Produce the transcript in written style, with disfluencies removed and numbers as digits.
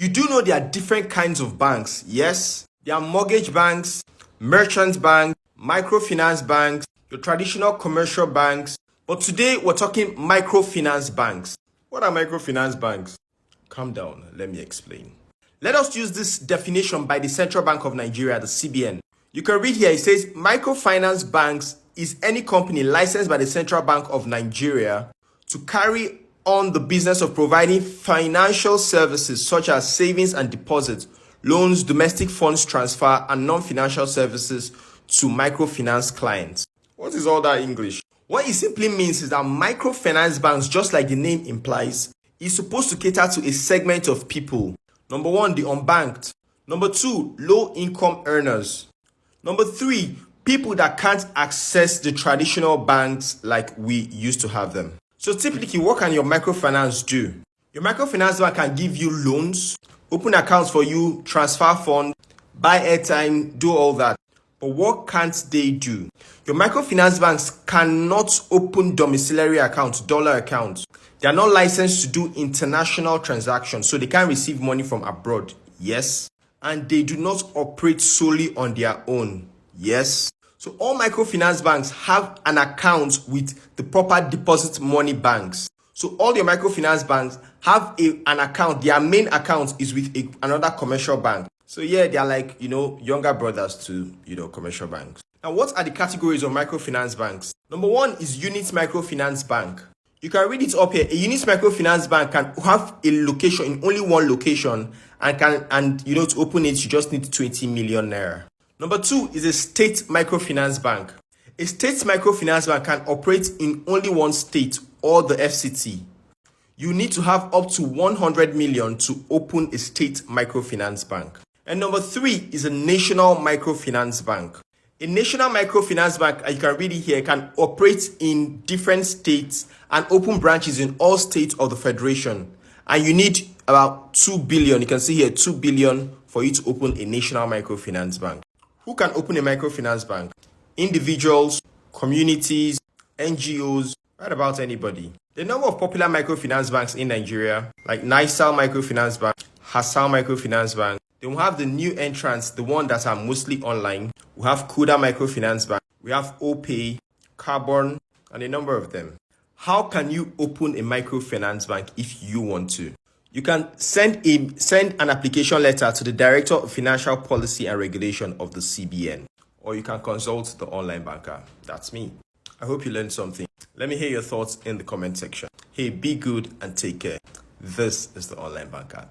You do know there are different kinds of banks, yes? There are mortgage banks, merchant banks, microfinance banks, your traditional commercial banks. But today we're talking microfinance banks. What are microfinance banks? Calm down, let me explain. Let us use this definition by the Central Bank of Nigeria, the CBN. You can read here, it says microfinance banks is any company licensed by the Central Bank of Nigeria to carry on the business of providing financial services such as savings and deposits, loans, domestic funds transfer, and non-financial services to microfinance clients. What is all that English? What it simply means is that microfinance banks, just like the name implies, is supposed to cater to a segment of people. Number one, the unbanked. Number two, low-income earners. Number three, people that can't access the traditional banks like we used to have them. So typically, what can your microfinance do? Your microfinance bank can give you loans, open accounts for you, transfer funds, buy airtime, do all that. But what can't they do? Your microfinance banks cannot open domiciliary accounts, dollar accounts. They are not licensed to do international transactions, so they can't receive money from abroad. Yes. And they do not operate solely on their own. Yes. So all microfinance banks have an account with the proper deposit money banks. So all your microfinance banks have an account. Their main account is with another commercial bank. So yeah, they are like, younger brothers to, commercial banks. Now, what are the categories of microfinance banks? Number one is Unit Microfinance Bank. You can read it up here. A Unit Microfinance Bank can have a location in only one location and to open it, you just need 20 million naira. Number two is a State Microfinance Bank. A State Microfinance Bank can operate in only one state or the FCT. You need to have up to 100 million to open a State Microfinance Bank. And number three is a National Microfinance Bank. A National Microfinance Bank, you can read it here, can operate in different states and open branches in all states of the Federation. And you need about 2 billion. You can see here 2 billion for you to open a National Microfinance Bank. Who can open a microfinance bank? Individuals, communities, NGOs, right about anybody. The number of popular microfinance banks in Nigeria, like Nisal Microfinance Bank, Hasal Microfinance Bank, then we have the new entrants, the one that are mostly online. We have Kuda Microfinance Bank, we have OPay, Carbon, and a number of them. How can you open a microfinance bank if you want to? You can send an application letter to the Director of Financial Policy and Regulation of the CBN, or you can consult the online banker. That's me. I hope you learned something. Let me hear your thoughts in the comment section. Hey, be good and take care. This is the online banker.